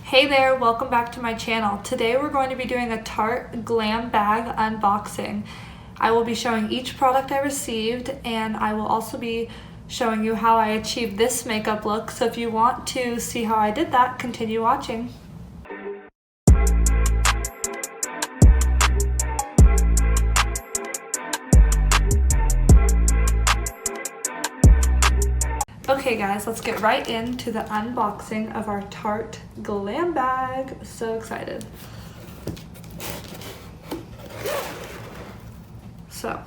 Hey there, welcome back to my channel. Today we're going to be doing a Tarte GLAM bag unboxing. I will be showing each product I received, and I will also be showing you how I achieved this makeup look. So if you want to see how I did that, continue watching. Okay guys, let's get right into the unboxing of our Tarte GLAM bag. So excited. So,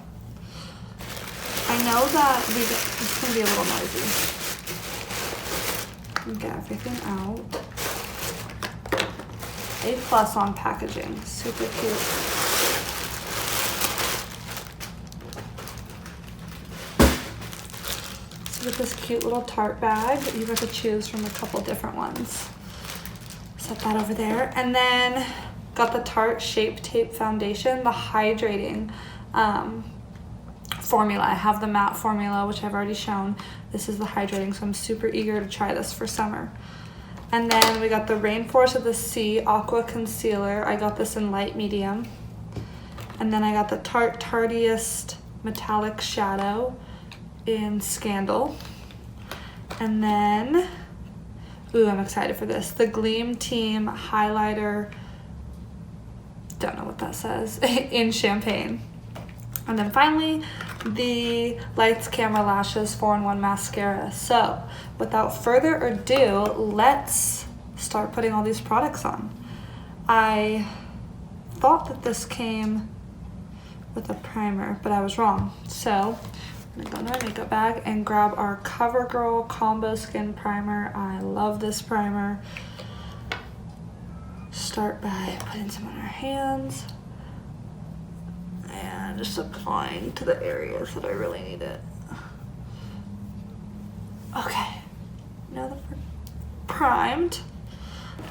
I know that it's gonna be a little noisy. Get everything out. A+ on packaging, super cute. With this cute little Tarte bag, you got to choose from a couple different ones. Set that over there. And then got the Tarte Shape Tape Foundation, the hydrating formula. I have the matte formula, which I've already shown. This is the hydrating, so I'm super eager to try this for summer. And then we got the Rainforest of the Sea Aqua Concealer. I got this in light medium. And then I got the Tarte Tardiest Metallic Shadow in Scandal. And then, ooh, I'm excited for this. The Gleam Team Highlighter, don't know what that says, in Champagne. And then finally, the Lights Camera Lashes 4-in-1 Mascara. So, without further ado, let's start putting all these products on. I thought that this came with a primer, but I was wrong. So, I'm gonna go into my makeup bag and grab our CoverGirl Combo Skin Primer. I love this primer. Start by putting some on our hands and just applying to the areas that I really need it. Okay, now that we're primed,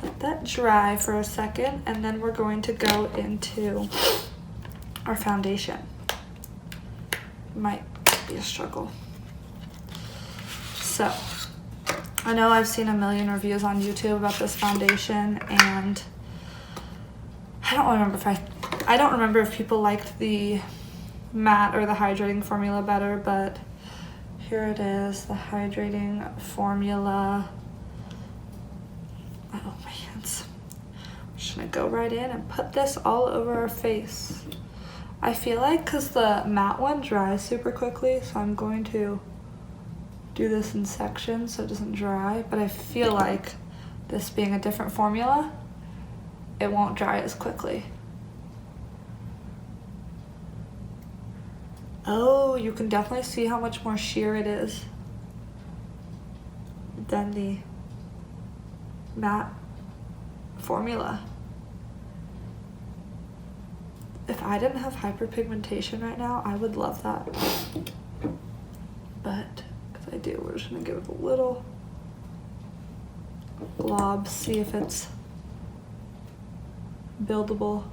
let that dry for a second, and then we're going to go into our foundation. Might be a struggle. So, I know I've seen a million reviews on YouTube about this foundation, and I don't remember if people liked the matte or the hydrating formula better, but here it is, the hydrating formula. Oh, my hands. I'm just gonna go right in and put this all over our face. I feel like because the matte one dries super quickly, so I'm going to do this in sections so it doesn't dry, but I feel like this being a different formula, it won't dry as quickly. Oh, you can definitely see how much more sheer it is than the matte formula. If I didn't have hyperpigmentation right now, I would love that. But, because I do, we're just gonna give it a little glob, see if it's buildable.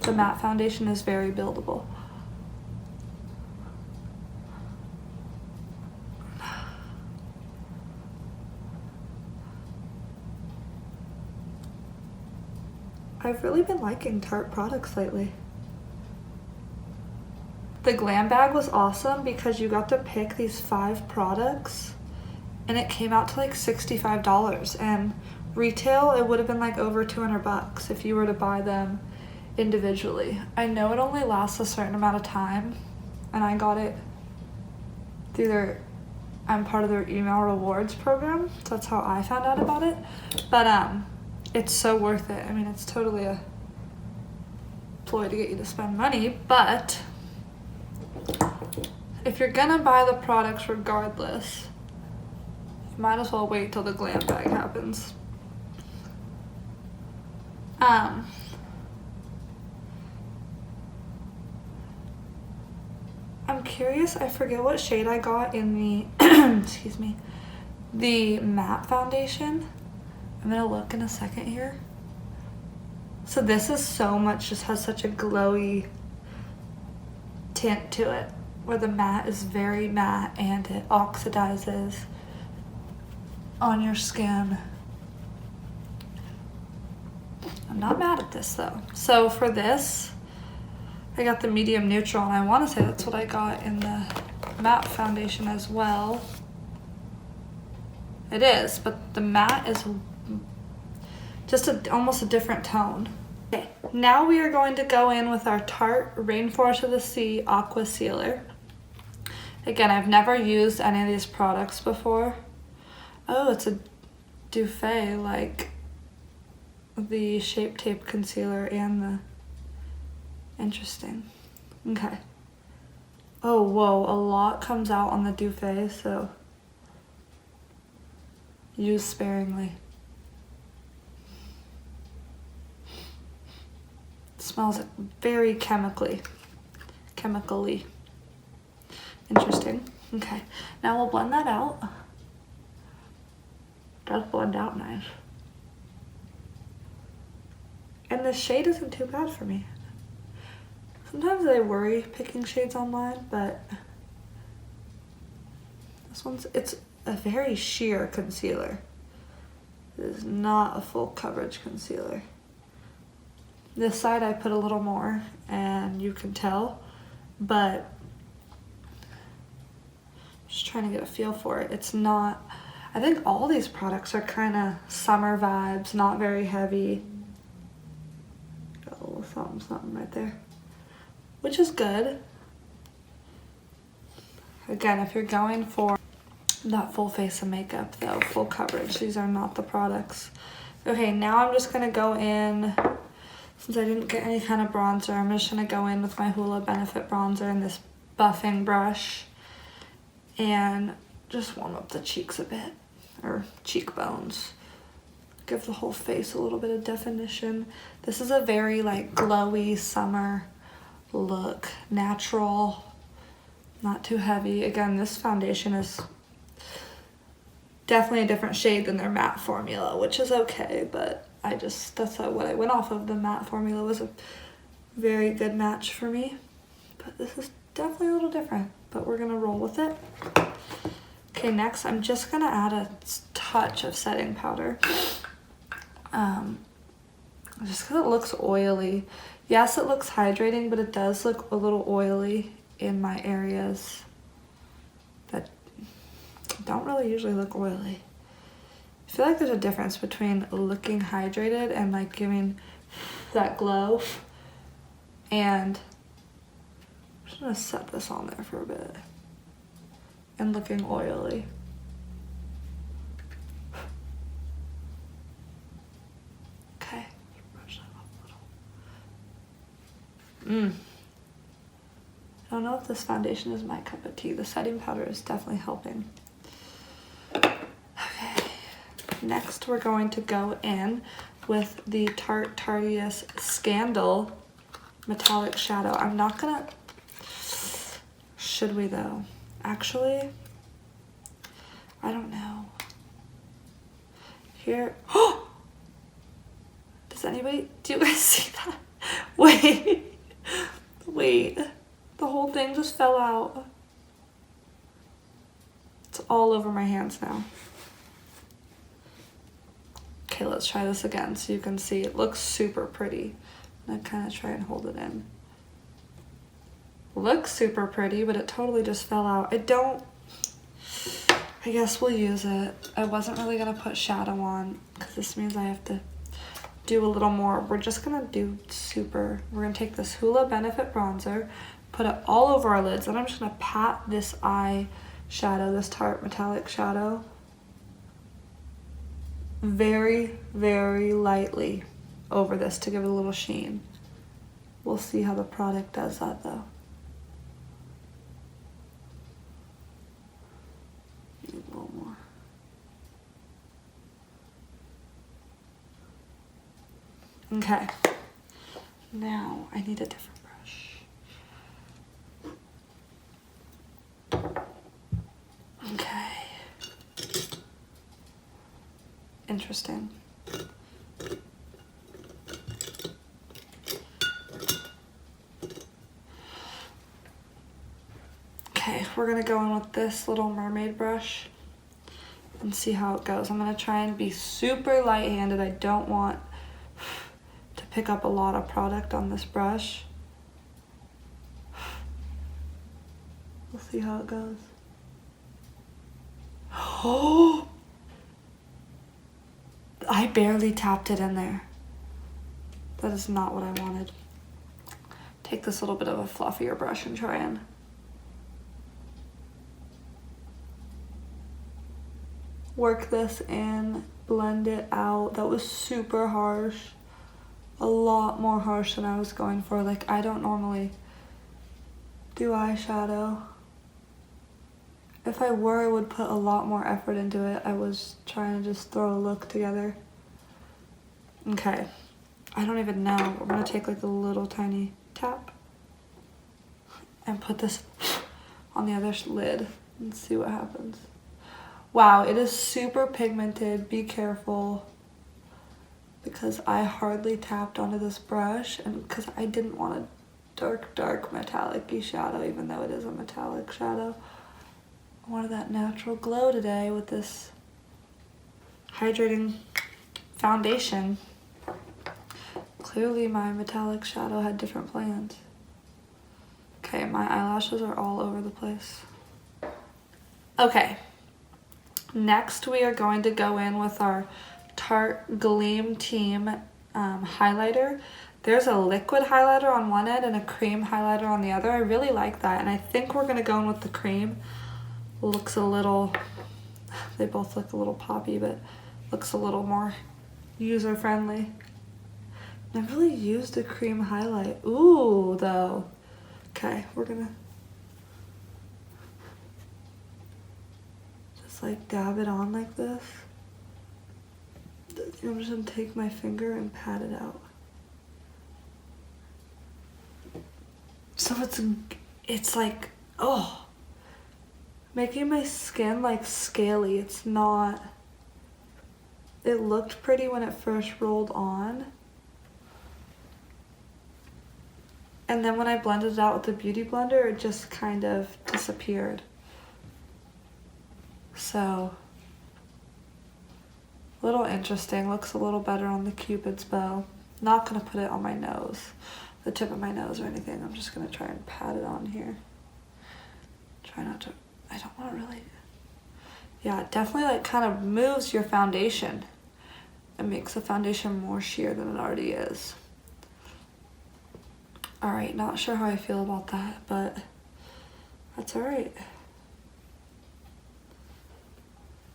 The matte foundation is very buildable. I've really been liking Tarte products lately. The GLAM bag was awesome because you got to pick these 5 products and it came out to like $65, and retail it would have been like over 200 bucks if you were to buy them individually. I know it only lasts a certain amount of time, and I got it through I'm part of their email rewards program, so that's how I found out about it. But it's so worth it. I mean, it's totally a ploy to get you to spend money, but if you're gonna buy the products regardless, you might as well wait till the GLAM bag happens. I'm curious, I forget what shade I got in the, excuse me, the matte foundation. I'm gonna look in a second here. So this is so much, just has such a glowy tint to it, where the matte is very matte and it oxidizes on your skin. I'm not mad at this though. So for this, I got the medium neutral, and I want to say that's what I got in the matte foundation as well. It is, but the matte is just almost a different tone. Okay, now we are going to go in with our Tarte Rainforest of the Sea Aqua Sealer. Again, I've never used any of these products before. Oh, it's a Duvet, like the Shape Tape Concealer and the... Interesting. Okay. Oh, whoa, a lot comes out on the Duvet, so use sparingly. It smells very chemically. Interesting. Okay, now we'll blend that out. Does blend out nice. And the shade isn't too bad for me. Sometimes I worry picking shades online, but this it's a very sheer concealer. It is not a full coverage concealer. This side I put a little more, and you can tell, but just trying to get a feel for it. It's not, I think all these products are kind of summer vibes, not very heavy. Got a little something right there, which is good. Again, if you're going for that full face of makeup though, full coverage, these are not the products. Okay, now I'm just gonna go in, since I didn't get any kind of bronzer, I'm just gonna go in with my Hoola Benefit bronzer and this buffing brush and just warm up the cheeks a bit, or cheekbones. Give the whole face a little bit of definition. This is a very like glowy summer look, natural, not too heavy. Again, this foundation is definitely a different shade than their matte formula, which is okay, but that's what I went off of. The matte formula was a very good match for me, but this is definitely a little different, but we're gonna roll with it. Okay, next I'm just gonna add a touch of setting powder. Just because it looks oily. Yes, it looks hydrating, but it does look a little oily in my areas that don't really usually look oily. I feel like there's a difference between looking hydrated and like giving that glow, and I'm just gonna set this on there for a bit, and looking oily. Okay, brush that off a little. I don't know if this foundation is my cup of tea. The setting powder is definitely helping. Okay, next we're going to go in with the Tarte Tarteous Scandal Metallic Shadow. I'm not gonna, should we though? Actually, I don't know. Here, does anybody, do you guys see that? Wait, the whole thing just fell out. It's all over my hands now. Okay, let's try this again so you can see. It looks super pretty. I'm gonna kind of try and hold it in. Looks super pretty, but it totally just fell out. I guess we'll use it. I wasn't really gonna put shadow on because this means I have to do a little more. We're just gonna do we're gonna take this Hoola Benefit bronzer, put it all over our lids, and I'm just gonna pat this eye shadow, this Tarte metallic shadow, very, very lightly over this to give it a little sheen. We'll see how the product does that though. Need a little more. Okay, now I need a different brush. Okay. Interesting. Okay, we're gonna go in with this little mermaid brush. and see how it goes. I'm going to try and be super light-handed. I don't want to pick up a lot of product on this brush. We'll see how it goes. Oh! I barely tapped it in there. That is not what I wanted. Take this little bit of a fluffier brush and try and work this in, blend it out. That was super harsh. A lot more harsh than I was going for. Like, I don't normally do eyeshadow. If I were, I would put a lot more effort into it. I was trying to just throw a look together. Okay, I don't even know. We're gonna take like a little tiny tap and put this on the other lid and see what happens. Wow, it is super pigmented. Be careful, because I hardly tapped onto this brush, and because I didn't want a dark metallic-y shadow, even though it is a metallic shadow. I wanted that natural glow today with this hydrating foundation. Clearly my metallic shadow had different plans. Okay, my eyelashes are all over the place. Okay, next we are going to go in with our Tarte Gleam Team highlighter. There's a liquid highlighter on one end and a cream highlighter on the other. I really like that, and I think we're gonna go in with the cream. Looks a little, they both look a little poppy, but looks a little more user-friendly. Never really used a cream highlight. Ooh, though. Okay, we're gonna just like dab it on like this. I'm just gonna take my finger and pat it out. So it's like, oh, making my skin like scaly. It's not, it looked pretty when it first rolled on. And then when I blended it out with the Beauty Blender, it just kind of disappeared. So, a little interesting. Looks a little better on the Cupid's bow. Not gonna put it on my nose, the tip of my nose or anything. I'm just gonna try and pat it on here. Try not to, I don't want to really, yeah, it definitely like kind of moves your foundation. It makes the foundation more sheer than it already is. All right, not sure how I feel about that, but that's all right.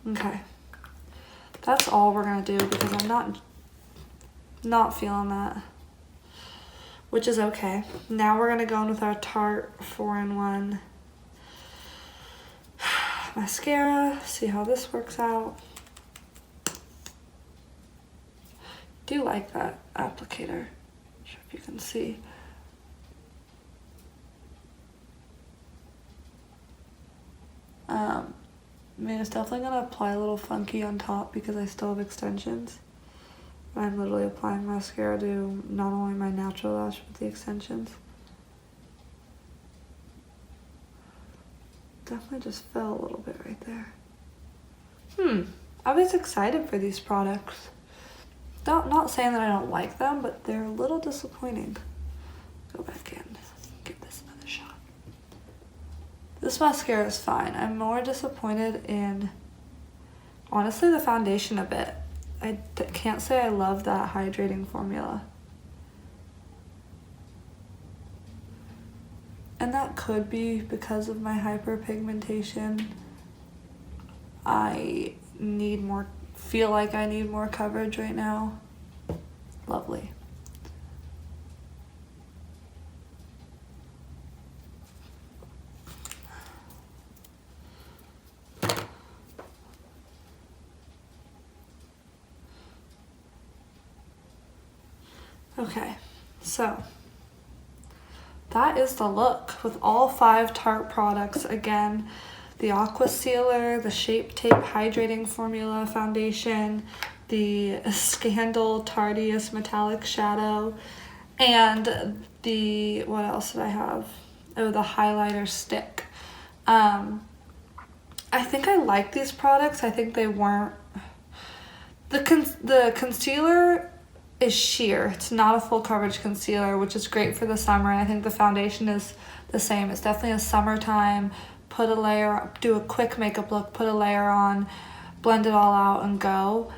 Okay, that's all we're gonna do because I'm not feeling that, which is okay. Now we're gonna go in with our Tarte 4-in-1 mascara, see how this works out. Do like that applicator, not sure if you can see. I mean, it's definitely gonna apply a little funky on top because I still have extensions. I'm literally applying mascara to not only my natural lash, but the extensions. Definitely just fell a little bit right there. I was excited for these products. Not saying that I don't like them, but they're a little disappointing. Go back in, give this another shot. This mascara is fine. I'm more disappointed in, honestly, the foundation a bit. I can't say I love that hydrating formula. And that could be because of my hyperpigmentation. I need more, feel like I need more coverage right now. Lovely. Okay, so that is the look with all 5 Tarte products. Again, the Aqua Sealer, the Shape Tape Hydrating Formula Foundation, the Scandal Tarteist Metallic Shadow, and the, what else did I have? Oh, the highlighter stick. I think I like these products. I think they weren't... The concealer is sheer. It's not a full coverage concealer, which is great for the summer. I think the foundation is the same. It's definitely a summertime, put a layer, do a quick makeup look, put a layer on, blend it all out and go.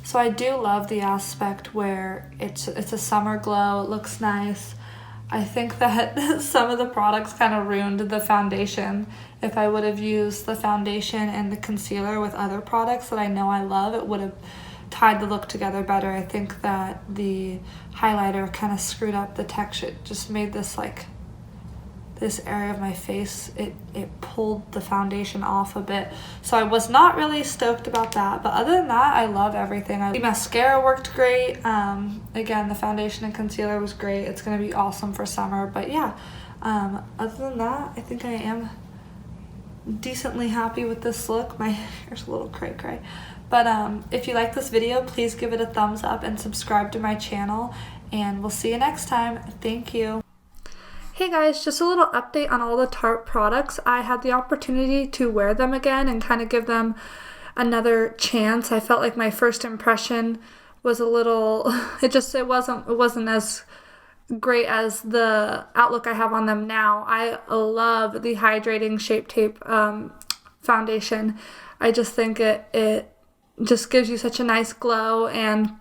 So I do love the aspect where it's a summer glow, it looks nice. I think that some of the products kind of ruined the foundation. If I would have used the foundation and the concealer with other products that I know I love, it would have tied the look together better. I think that the highlighter kind of screwed up the texture. It just made this like this area of my face, it pulled the foundation off a bit. So I was not really stoked about that, but other than that, I love everything. The mascara worked great. Again, the foundation and concealer was great. It's gonna be awesome for summer, but yeah, other than that, I think I am decently happy with this look. My hair's a little cray-cray. But if you like this video, please give it a thumbs up and subscribe to my channel, and we'll see you next time. Thank you. Hey guys, just a little update on all the Tarte products. I had the opportunity to wear them again and kind of give them another chance. I felt like my first impression was a little, it wasn't as great as the outlook I have on them now. I love the Hydrating Shape Tape foundation. I just think it just gives you such a nice glow. And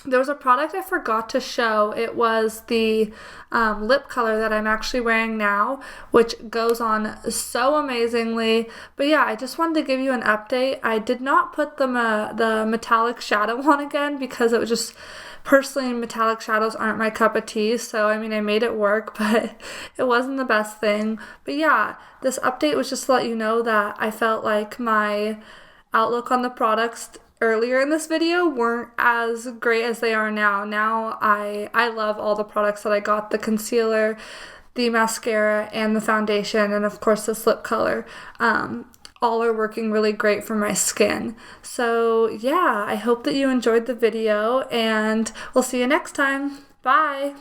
there was a product I forgot to show. It was the lip color that I'm actually wearing now, which goes on so amazingly. But yeah, I just wanted to give you an update. I did not put the metallic shadow on again because it was just, personally, metallic shadows aren't my cup of tea. So, I mean, I made it work, but it wasn't the best thing. But yeah, this update was just to let you know that I felt like my outlook on the products earlier in this video weren't as great as they are now. Now I love all the products that I got, the concealer, the mascara, and the foundation, and of course this lip color. All are working really great for my skin. So yeah, I hope that you enjoyed the video, and we'll see you next time. Bye!